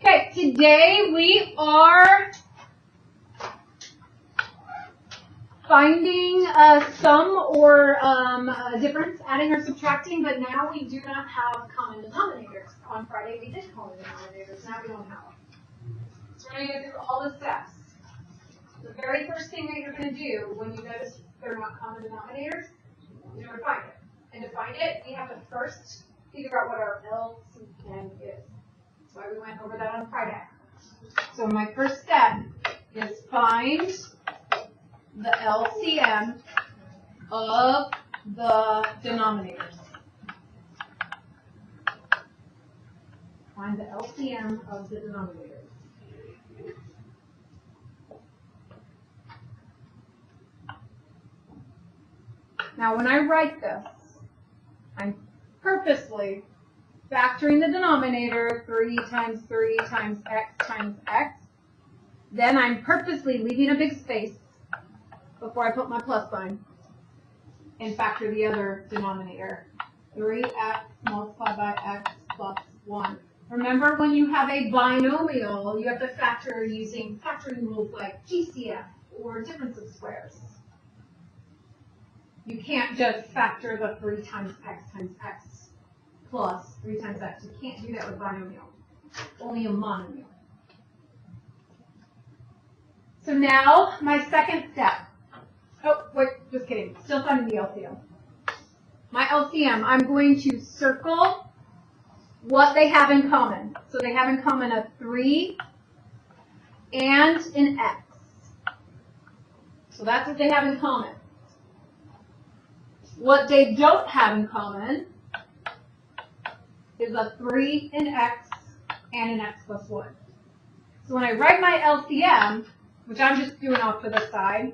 Okay, today we are finding a sum or a difference, adding or subtracting, but now we do not have common denominators. On Friday we did common denominators, now we don't have them. So we're going to go through all the steps. The very first thing that you're going to do when you notice they're not common denominators, you're going to find it. And to find it, we have to first figure out what our LCM is. That's why we went over that on Friday. So my first step is find the LCM of the denominators. Find the LCM of the denominators. Now when I write this, I'm purposely factoring the denominator 3 times 3 times x times x. Then I'm purposely leaving a big space before I put my plus sign and factor the other denominator. 3x multiplied by x plus 1. Remember, when you have a binomial, you have to factor using factoring rules like GCF or difference of squares. You can't just factor the 3 times x plus 3 times x. You can't do that with binomial. Only a monomial. So now, my second step. Oh, wait, just kidding. Still finding the LCM. My LCM, I'm going to circle what they have in common. So they have in common a 3 and an x. So that's what they have in common. What they don't have in common is a 3, an x, and an x plus 1. So when I write my LCM, which I'm just doing off to the side,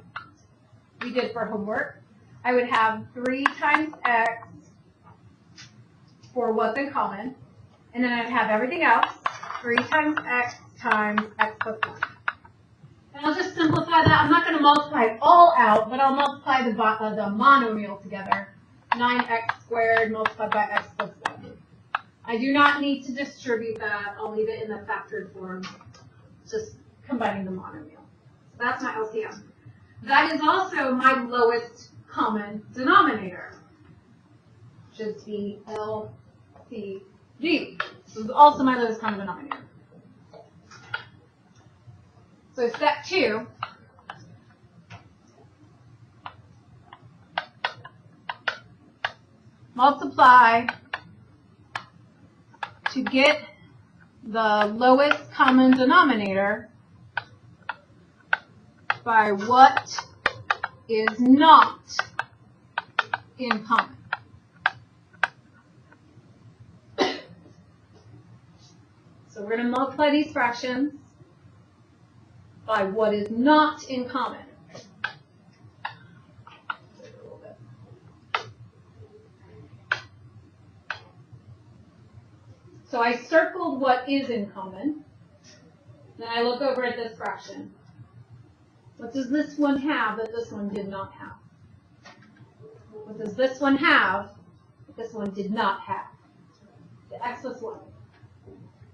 we did for homework, I would have 3 times x for what's in common, and then I'd have everything else, 3 times x plus 1. And I'll just simplify that. I'm not going to multiply it all out, but I'll multiply the monomial together. 9x squared multiplied by x plus 1. I do not need to distribute that. I'll leave it in the factored form, just combining the monomial. So that's my LCM. That is also my lowest common denominator, which is the LCD. This is also my lowest common denominator. So step 2, multiply to get the lowest common denominator by what is not in common. So we're going to multiply these fractions by what is not in common. So I circled what is in common. Then I look over at this fraction. What does this one have that this one did not have? What does this one have that this one did not have? The x plus 1.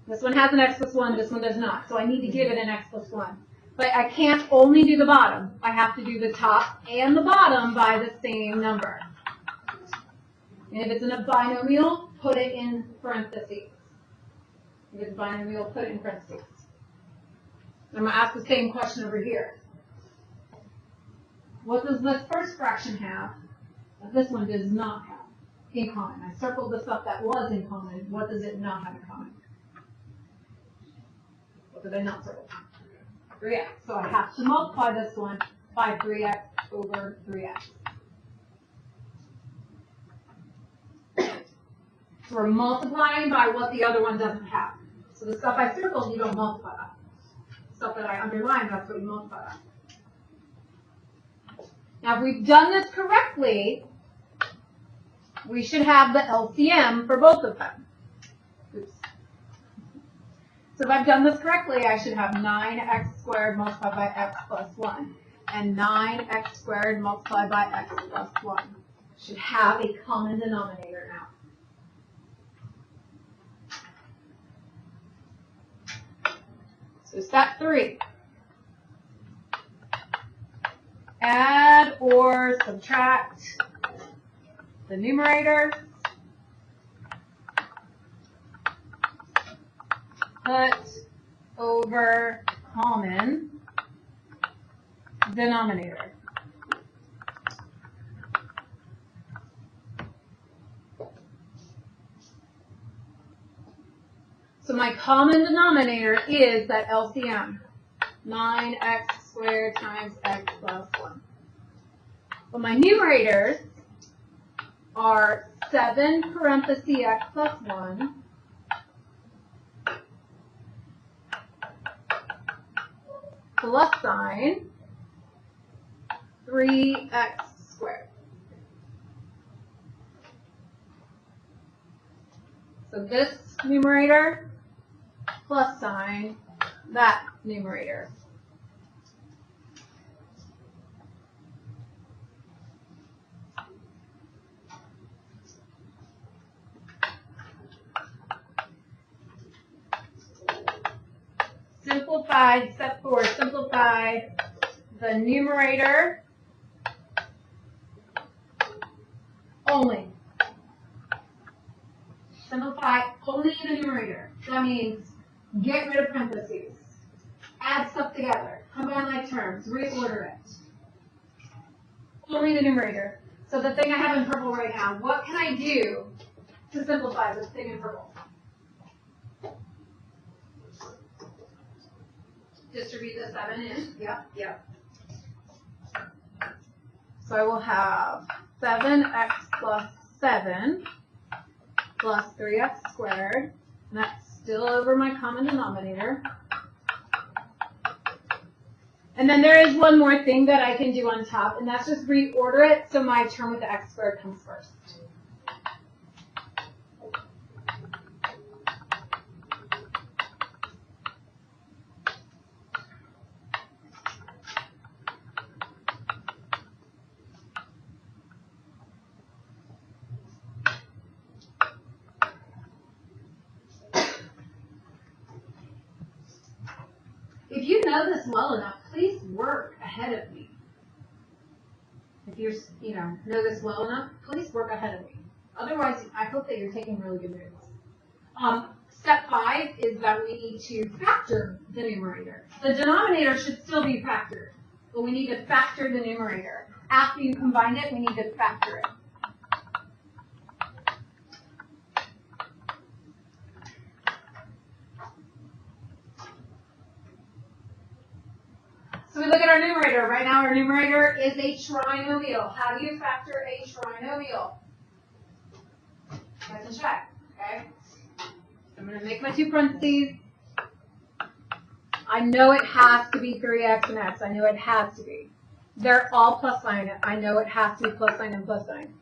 This one has an x plus 1, this one does not. So I need to give it an x plus 1. But I can't only do the bottom. I have to do the top and the bottom by the same number. And if it's in a binomial, put it in parentheses. If it's binomial, put it in parentheses. I'm going to ask the same question over here. What does this first fraction have that this one does not have in common? I circled the stuff that was in common. What does it not have in common? What did I not circle? 3x. So I have to multiply this one by 3x over 3x. So we're multiplying by what the other one doesn't have. So the stuff I circled, you don't multiply that. Stuff that I underlined, that's what you multiply that. Now if we've done this correctly, we should have the LCM for both of them. Oops. So if I've done this correctly, I should have 9x squared multiplied by x plus 1. And 9x squared multiplied by x plus 1. Should have a common denominator now. So step 3. Add or subtract the numerator. Put over common denominator. So my common denominator is that LCM, 9x squared times x plus 1. But my numerators are 7 parentheses x plus 1 plus sign 3x squared. So this numerator plus sign that numerator. Simplified, step 4, simplified the numerator only. Simplify only the numerator. That means get rid of parentheses. Add stuff together. Combine like terms. Reorder it. Only the numerator. So the thing I have in purple right now, what can I do to simplify this thing in purple? Distribute the 7 in. Yep. So I will have 7x plus 7 plus 3x squared. And that's still over my common denominator. And then there is one more thing that I can do on top, and that's just reorder it so my term with the x squared comes first. If you know this well enough, please work ahead of me. If you know this well enough, please work ahead of me. Otherwise, I hope that you're taking really good notes. Step 5 is that we need to factor the numerator. The denominator should still be factored, but we need to factor the numerator. After you combine it, we need to factor it. So we look at our numerator. Right now our numerator is a trinomial. How do you factor a trinomial? Let's check, okay? I'm going to make my 2 parentheses. I know it has to be 3x and x. I know it has to be. They're all plus sign. I know it has to be plus sign and plus sign.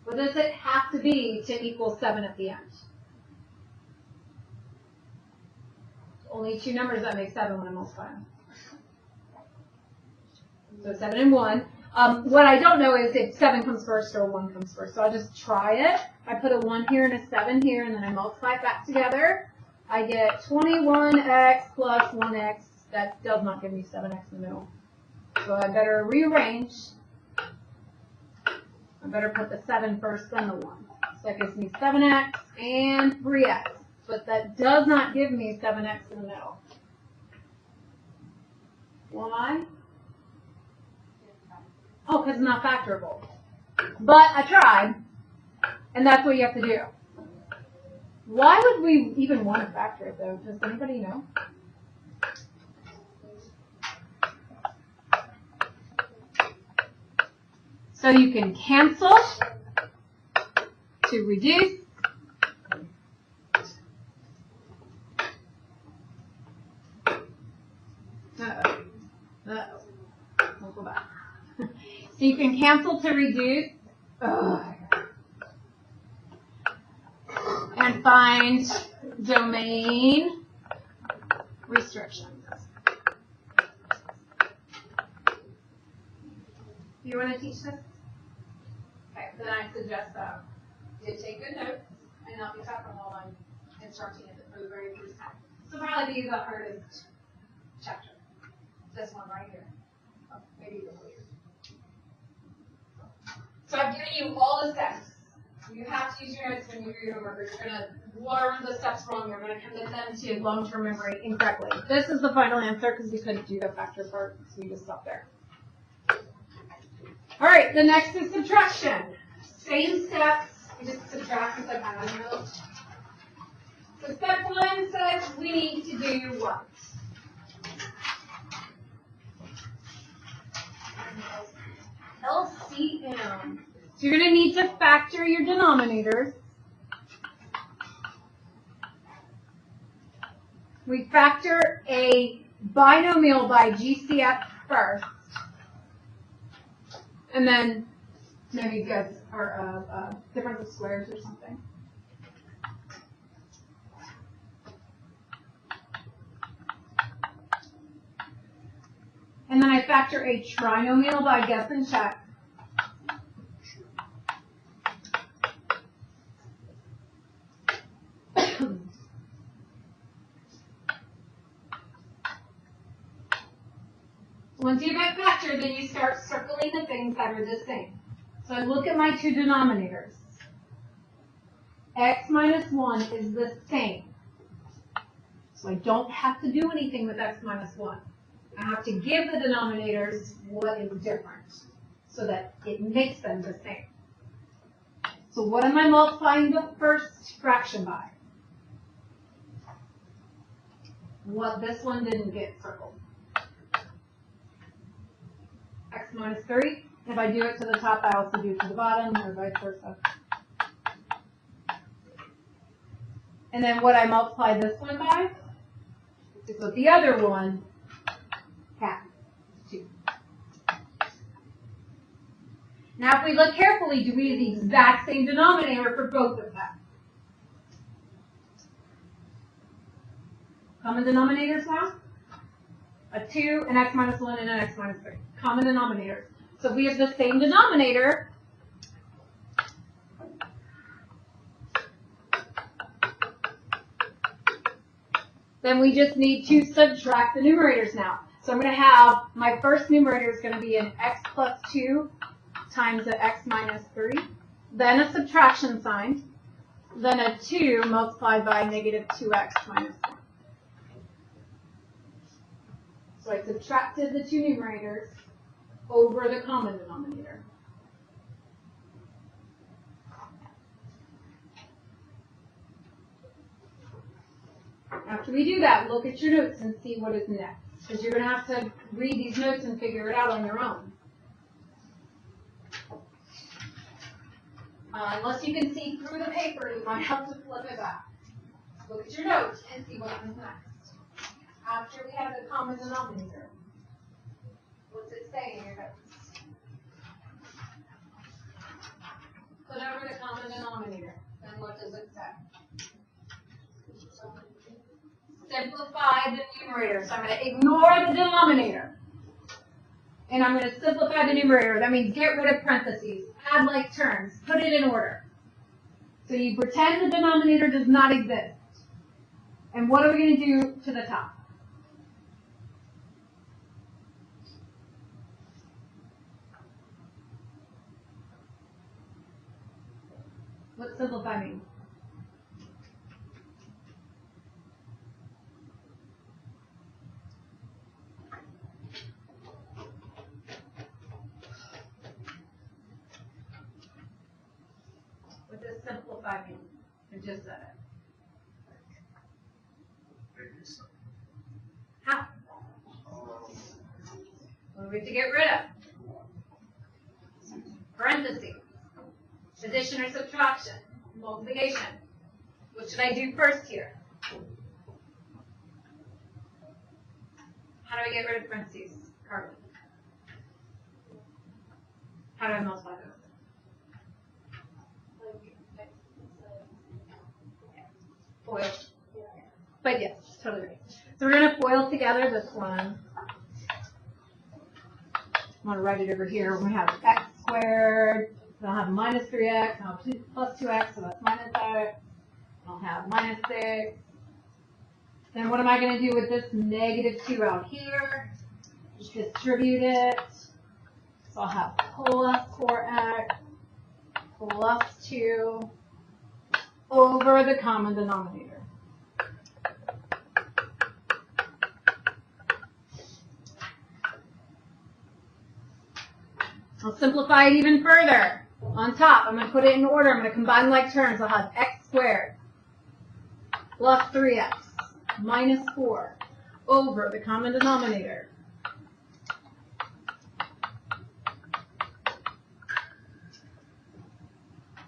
What does it have to be to equal 7 at the end? Only 2 numbers that make 7 when I multiply them. So 7 and 1. What I don't know is if 7 comes first or 1 comes first. So I'll just try it. I put a 1 here and a 7 here, and then I multiply it back together. I get 21x plus 1x. That does not give me 7x in the middle. So I better rearrange. I better put the 7 first, then the 1. So that gives me 7x and 3x. But that does not give me 7x in the middle. Why? Oh, because it's not factorable. But I tried, and that's what you have to do. Why would we even want to factor it, though? Does anybody know? So you can cancel to reduce. We'll go back. So you can cancel to reduce and find domain restrictions. Do you want to teach this? Okay, then I suggest that you take good notes, and I'll be talking while I'm instructing it for the very first time. So probably be the hardest chapter. This one right here. Oh, maybe even later. So I've given you all the steps. You have to use your notes when you do your homework, or you're going to learn the steps wrong. You're going to commit them to long-term memory incorrectly. This is the final answer because we couldn't do the factor part, so we just stopped there. All right, the next is subtraction. Same steps. We just subtract and subtract. So step 1 says we need to do what? LCM. So you're going to need to factor your denominators. We factor a binomial by GCF first. And then maybe guess or difference of squares or something. And then I factor a trinomial by guess and check. Once you get factored, then you start circling the things that are the same. So I look at my two denominators. X minus 1 is the same. So I don't have to do anything with x minus 1. I have to give the denominators what is different so that it makes them the same. So what am I multiplying the first fraction by? What this one didn't get circled. X minus 3. If I do it to the top, I also do it to the bottom, or vice versa. And then what I multiply this one by is what the other one had, 2. Now, if we look carefully, do we have the exact same denominator for both of them? Common denominators now? A 2, an x minus 1, and an x minus 3. Common denominators. So if we have the same denominator, then we just need to subtract the numerators now. So I'm going to have, my first numerator is going to be an x plus 2 times an x minus 3, then a subtraction sign, then a 2 multiplied by negative 2x minus 1. So I subtracted the two numerators over the common denominator. After we do that, look at your notes and see what is next. Because you're going to have to read these notes and figure it out on your own. Unless you can see through the paper, you might have to flip it back. Look at your notes and see what happens next. After we have the common denominator, what's it say in your notes? Put over the common denominator. Then what does it say? Simplify the numerator. So I'm going to ignore the denominator. And I'm going to simplify the numerator. That means get rid of parentheses. Add like terms. Put it in order. So you pretend the denominator does not exist. And what are we going to do to the top? What's simplify mean? What does simplify mean? I just said it. How? Well, we have to get rid of parentheses. Addition or subtraction, multiplication. What should I do first here? How do I get rid of parentheses, Carly? How do I multiply those? Foil. But yes, totally right. So we're going to foil together this one. I'm going to write it over here. We're going to have x squared. So I'll have minus 3x, I'll have plus 2x, so that's minus x. I'll have minus 6, Then what am I going to do with this negative 2 out here? Just distribute it. So I'll have plus 4x plus 2 over the common denominator. I'll simplify it even further. On top, I'm going to put it in order. I'm going to combine like terms. I'll have x squared plus 3x minus 4 over the common denominator.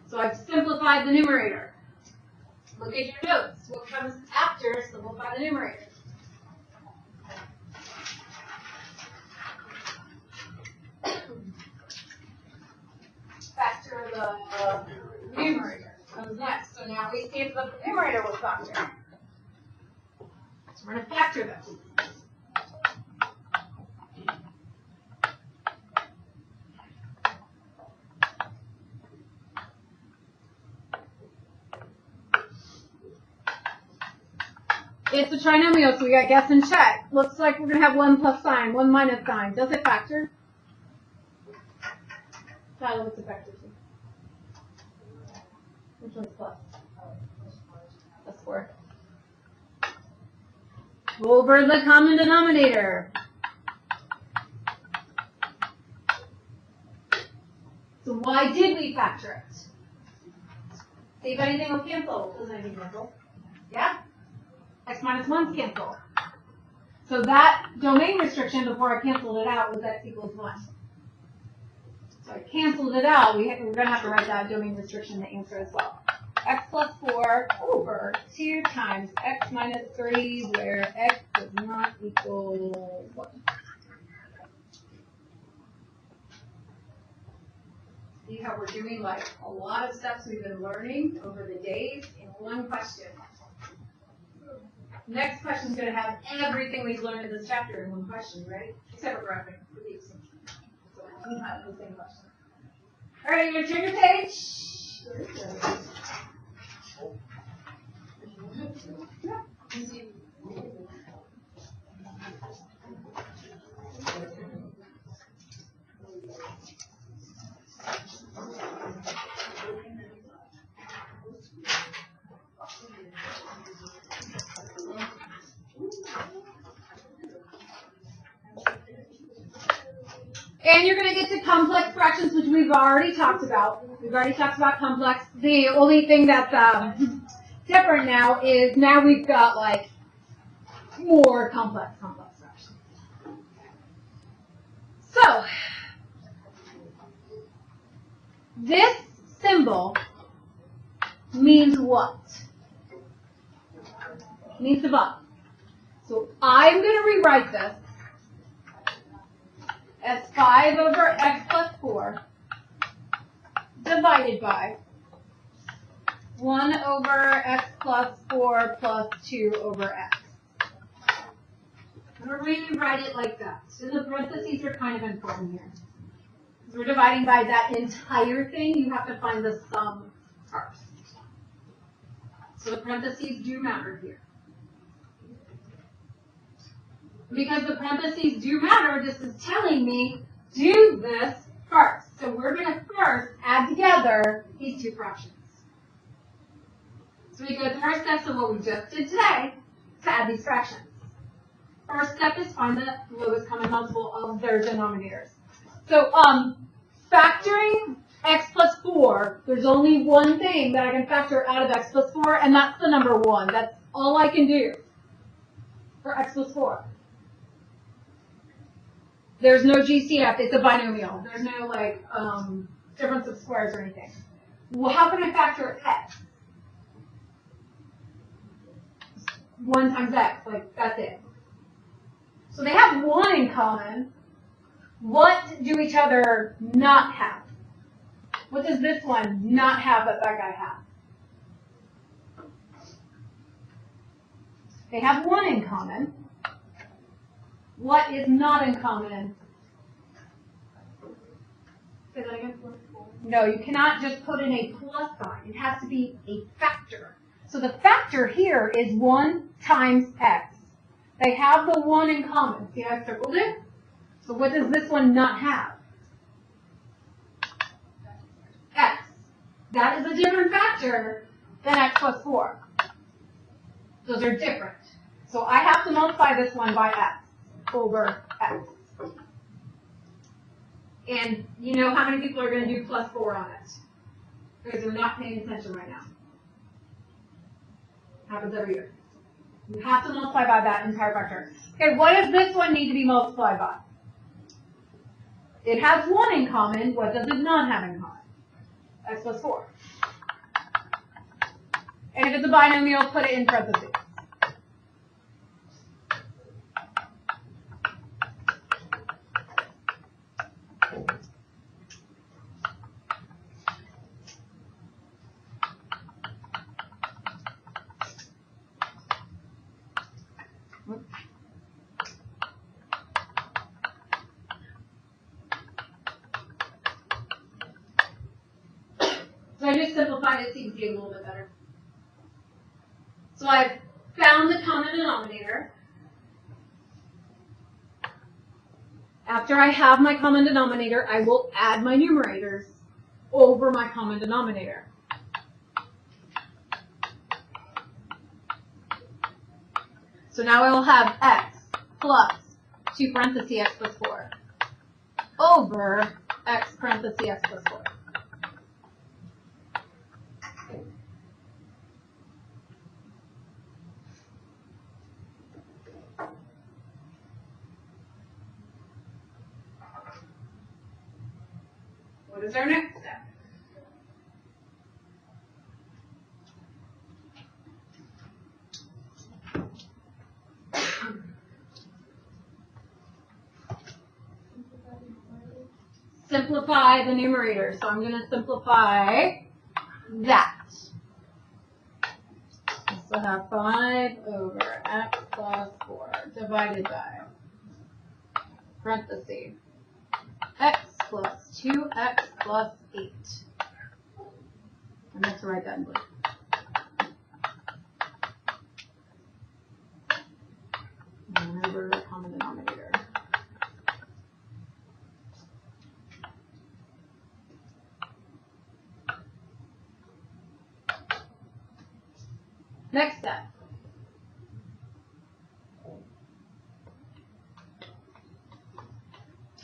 So I've simplified the numerator. Look at your notes. What comes after simplify the numerator? Factor the numerator comes next. So now we see if the numerator will factor. So we're going to factor this. It's a trinomial, so we got guess and check. Looks like we're going to have 1 plus sign, 1 minus sign. Does it factor? Tyler, what's it factor to? Which one's plus? Plus 4. Over the common denominator. So why did we factor it? See if anything will cancel. Doesn't anything cancel? Yeah? X minus 1's cancel. So that domain restriction before I canceled it out was x equals 1. So I canceled it out. We're going to have to write that domain restriction to answer as well. X plus 4 over 2 times x minus 3, where x does not equal 1. See how we're doing like a lot of steps we've been learning over the days in one question. Next question is going to have everything we've learned in this chapter in one question, right? Except for graphing, for the extension. So we have the same question. All right, you're going to turn your page. And you're going to get to complex fractions, which we've already talked about. We've already talked about complex. The only thing that's different now is now we've got like more complex fractions. So this symbol means what? It means above. So I'm going to rewrite this as 5 over x plus 4 divided by 1 over x plus 4 plus 2 over x. I'm going to rewrite it like that. So the parentheses are kind of important here. Because we're dividing by that entire thing, you have to find the sum first. So the parentheses do matter here. Because the parentheses do matter, this is telling me do this first. So we're going to first add together these two fractions. So we go through our steps of what we just did today to add these fractions. First step is find the lowest common multiple of their denominators. So factoring x plus 4, there's only one thing that I can factor out of x plus 4, and that's the number 1. That's all I can do for x plus 4. There's no GCF, it's a binomial. There's no like difference of squares or anything. Well, how can I factor x? 1 times x, like that's it. So they have 1 in common. What do each other not have? What does this one not have that that guy has? They have 1 in common. What is not in common? Say that again. No, you cannot just put in a plus sign. It has to be a factor. So the factor here is 1 times x. They have the 1 in common. See how I circled it? So what does this one not have? X. That is a different factor than x plus 4. Those are different. So I have to multiply this one by x over x. And you know how many people are going to do plus 4 on it? Because they're not paying attention right now. Happens every year. You have to multiply by that entire factor. Okay, what does this one need to be multiplied by? It has 1 in common. What does it not have in common? X plus 4. And if it's a binomial, put it in parentheses. So I just simplified it so you can see a little bit better. So I've found the common denominator. After I have my common denominator, I will add my numerators over my common denominator. So now I will have x plus 2 parentheses x plus 4 over x parentheses x plus 4. What is our next step? Simplify the numerator. So I'm going to simplify that. So I have 5 over x plus 4 divided by parentheses x plus 2x plus 8. I meant to write that in blue. Remember the common denominator. Next step.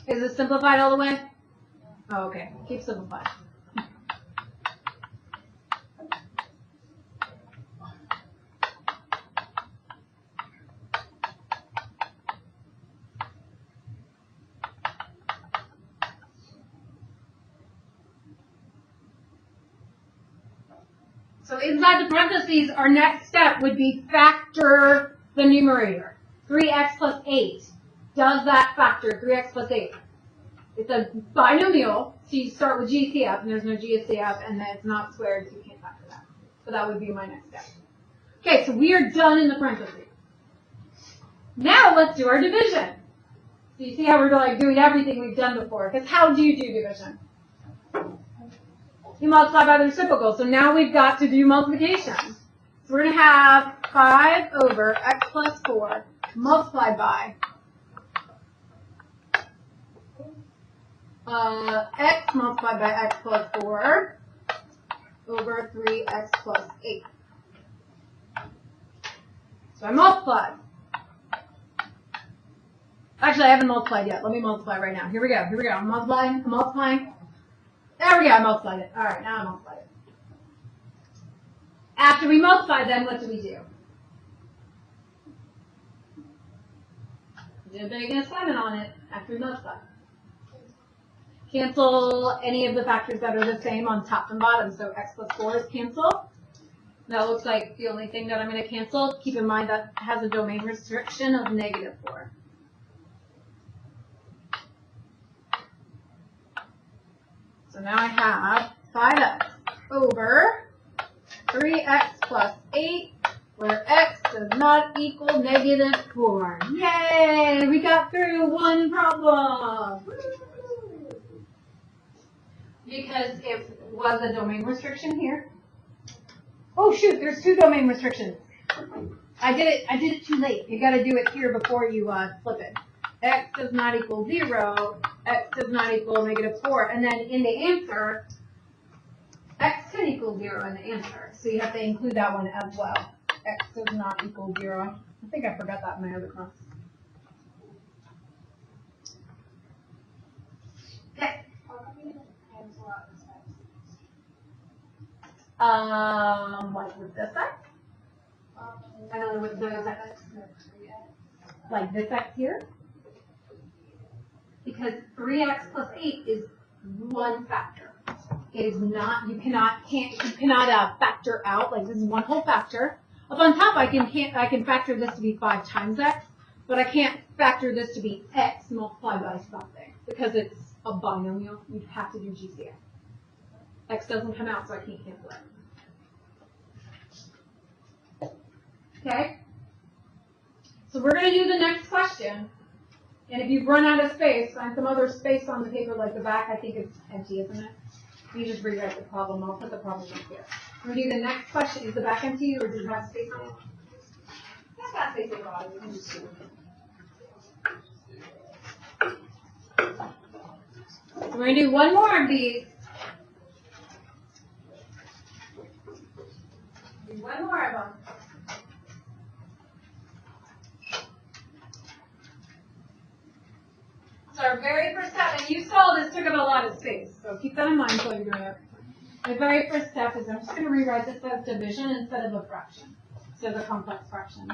Is this simplified all the way? Oh, okay. Keep simplifying. So inside the parentheses, our next step would be factor the numerator. 3x plus 8. Does that factor 3x plus 8? It's a binomial, so you start with GCF, and there's no GCF, and then it's not squared, so you can't factor that. So that would be my next step. Okay, so we are done in the parentheses. Now let's do our division. So you see how we're like doing everything we've done before, because how do you do division? You multiply by the reciprocal, so now we've got to do multiplication. So we're going to have 5 over x plus 4 multiplied by x multiplied by x plus 4 over 3x plus 8. So I multiplied. Actually, I haven't multiplied yet. Let me multiply right now. Here we go. Here we go. I'm multiplying. I'm multiplying. There we go. I multiplied it. All right. Now I multiplied it. After we multiply, then what do we do? Do a big assignment on it after we multiply. Cancel any of the factors that are the same on top and bottom. So x plus 4 is cancel. That looks like the only thing that I'm going to cancel. Keep in mind that has a domain restriction of -4. So now I have 5x over 3x plus 8, where x does not equal -4. Yay! We got through one problem. Because it was a domain restriction here. Oh shoot, there's 2 domain restrictions. I did it too late. You gotta do it here before you flip it. X does not equal 0, X does not equal -4, and then in the answer, X can equal 0 in the answer. So you have to include that one as well. X does not equal 0. I think I forgot that in my other class. Okay. Like with this X? I don't know what those X. Like this X here? Because 3x plus 8 is one factor. It is not, you cannot factor out, like this is one whole factor. Up on top, I can factor this to be 5 times x, but I can't factor this to be x multiplied by something, because it's a binomial. You'd have to do GCF. X doesn't come out, so I can't cancel it. Okay? So we're going to do the next question. And if you've run out of space, find some other space on the paper like the back. I think it's empty, isn't it? You just rewrite the problem. I'll put the problem up here. We're going to do the next question. Is the back empty, or does it have space on it? That's got space on the bottom. You can just do it. So we're going to do one more of these. Do one more of them. So our very first step, and you saw this took up a lot of space, so keep that in mind while you're doing it. The very first step is I'm just going to rewrite this as division instead of a fraction, instead of a complex fraction.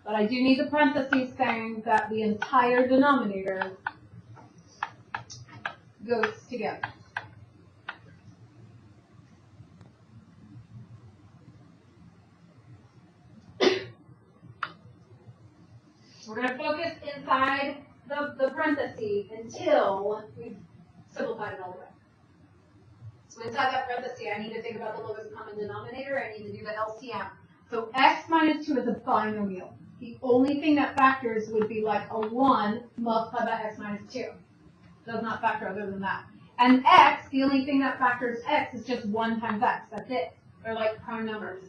But I do need the parentheses saying that the entire denominator goes together. We're going to focus inside the parentheses until we've simplified it all the way. So inside that parenthesis, I need to think about the lowest common denominator. I need to do the LCM. So x minus 2 is a binomial. The only thing that factors would be like a 1 multiplied by x minus 2. Does not factor other than that. And x, the only thing that factors x is just 1 times x. That's it. They're like prime numbers.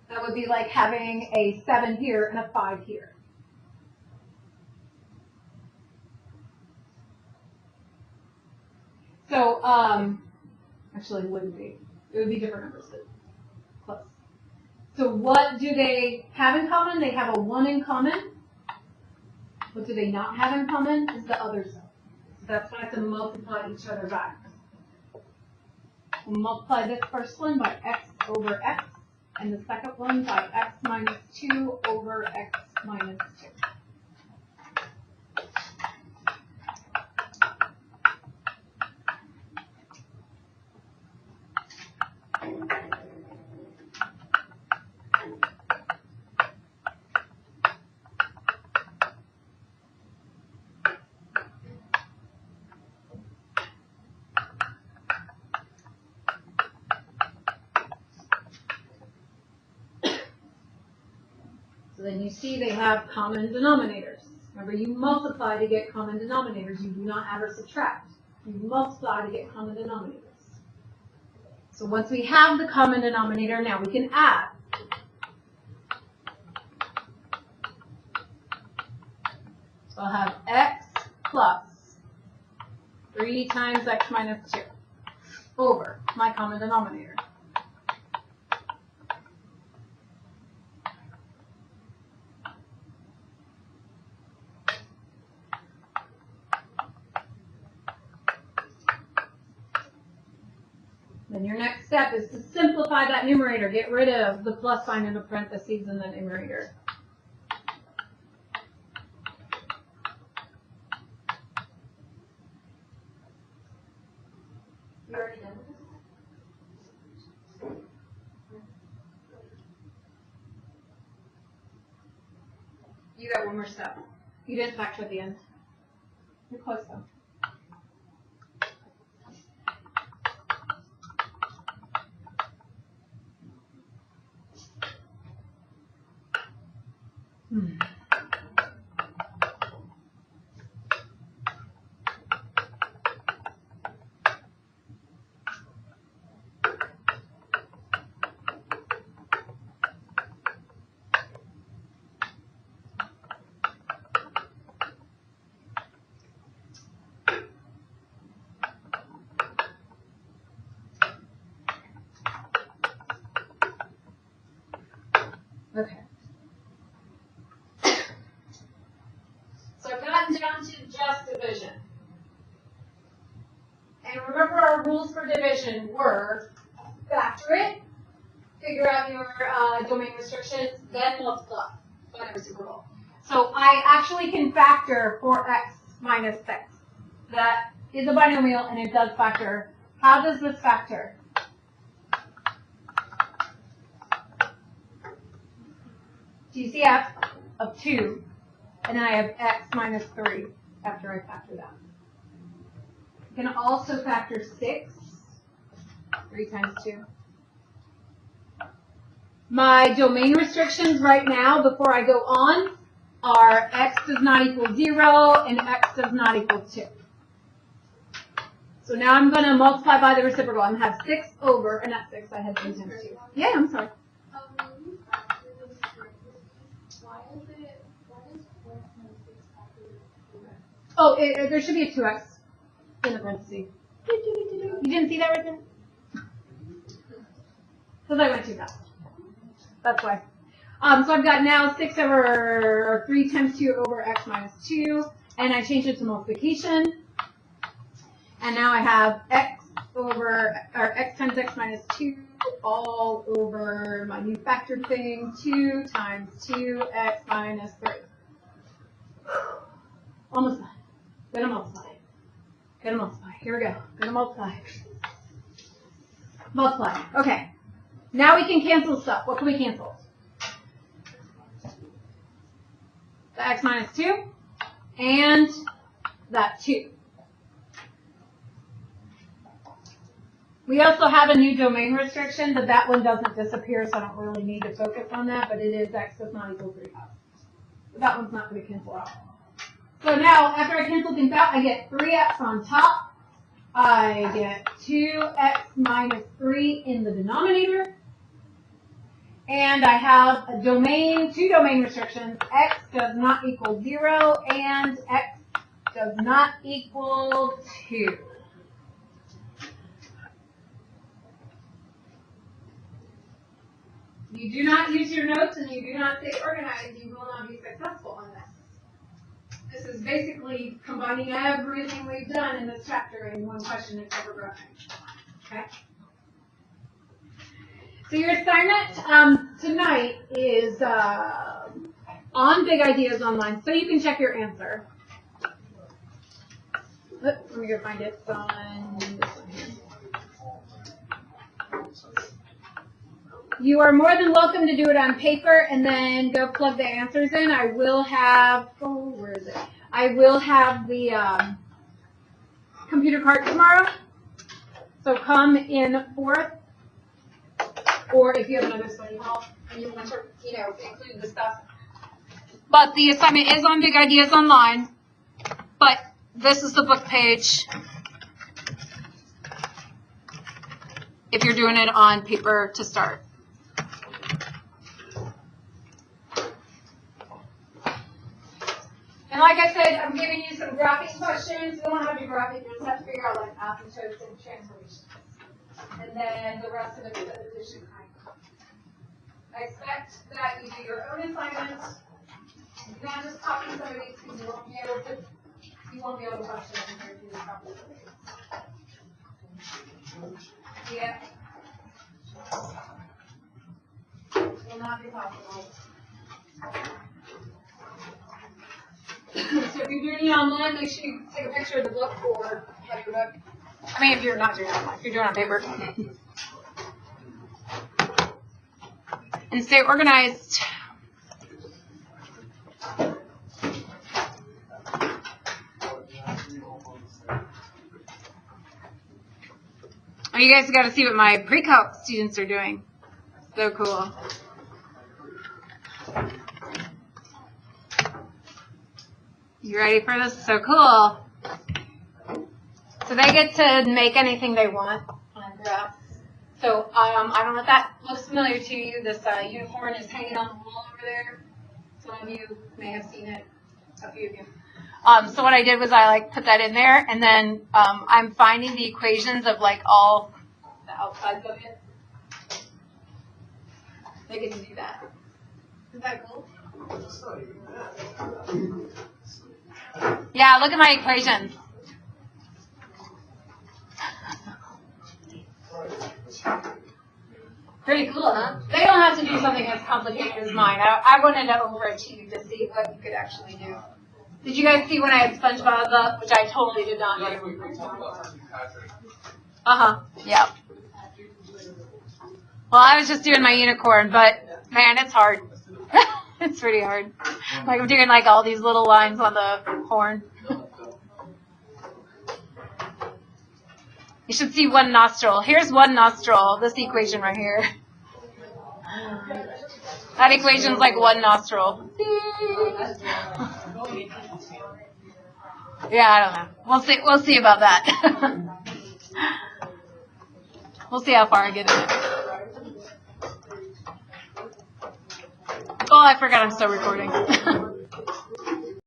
That would be like having a 7 here and a 5 here. So, actually it wouldn't be. It would be different numbers, but close. So what do they have in common? They have a 1 in common. What do they not have in common is the other side. So that's why I have to multiply each other back. We'll multiply this first one by x over x. And the second one by x minus 2 over x minus 2. So then you see they have common denominators. Remember, you multiply to get common denominators. You do not add or subtract. You multiply to get common denominators. So once we have the common denominator, now we can add. So I'll have x plus 3 times x minus 2 over my common denominator. Then your next step is to simplify that numerator. Get rid of the plus sign in the parentheses in the numerator. You already done with this? You got one more step. You didn't factor at the end. You're close though. Okay. So I've gotten down to just division. And remember our rules for division were factor it, figure out your domain restrictions, then multiply by the reciprocal. So I actually can factor 4x minus 6. That is a binomial and it does factor. How does this factor? GCF of 2, and then I have x minus 3 after I factor that. You can also factor 6, 3 times 2. My domain restrictions right now, before I go on, are x does not equal 0 and x does not equal 2. So now I'm going to multiply by the reciprocal. I'm going to have 6 over, and not 6, I had 3 times 2. Yeah, I'm sorry. Oh, there should be a 2x in the parentheses. You didn't see that right there? Because I went too fast. That's why. So I've got now 6 over, or 3 times 2 over x minus 2, and I changed it to multiplication. And now I have x over, or x times x minus 2 all over my new factored thing, 2 times 2x minus 3. Almost done. Gonna multiply. Gonna multiply. Here we go. Gonna multiply. Multiply. Okay. Now we can cancel stuff. What can we cancel? The x minus 2 and that 2. We also have a new domain restriction, but that one doesn't disappear, so I don't really need to focus on that, but it is x does not equal 3. But that one's not going to cancel out. So now, after I cancel things out, I get 3x on top. I get 2x minus 3 in the denominator. And I have a domain, 2 domain restrictions. X does not equal 0 and x does not equal 2. You do not use your notes and you do not stay organized, you will not be successful on this. This is basically combining everything we've done in this chapter in one question except for graphing. Okay? So your assignment tonight is on Big Ideas Online, so you can check your answer. Let me go find it. It's on this one here. You are more than welcome to do it on paper and then go plug the answers in. I will have, oh, where is it? I will have the computer cart tomorrow. So come in 4th. Or if you have another study hall and you want to, include the stuff. But the assignment is on Big Ideas Online. But this is the book page if you're doing it on paper to start. And like I said, I'm giving you some graphing questions. You don't have to graphic, you just have to figure out like asymptotes and transformations. And then the rest of it is addition kind. I expect that you do your own assignments. You're not just copy somebody's because you won't be able to question it compared to the copy. Yeah. Will not be possible. So if you're doing it online, make sure you take a picture of the book or have your book. I mean, if you're not doing it online, if you're doing it on paper. And stay organized. Oh, you guys got to see what my pre-calc students are doing. So cool. You ready for this? So cool. So they get to make anything they want on graphs. So I don't know if that looks familiar to you. This unicorn is hanging on the wall over there. Some of you may have seen it. A few of you. So what I did was I put that in there, and then I'm finding the equations of all the outsides of it. They get to do that. Isn't that cool? Yeah, look at my equations. Pretty cool, huh? They don't have to do something as complicated as mine. I wanted to overachieve to see what you could actually do. Did you guys see when I had SpongeBob up, which I totally did not do? Yep. Well, I was just doing my unicorn, but man, it's hard. It's pretty hard. Like I'm doing like all these little lines on the horn. You should see one nostril. Here's one nostril. This equation right here. That equation's like one nostril. Yeah, I don't know. We'll see about that. We'll see how far I get in it. Oh, I forgot I'm still recording.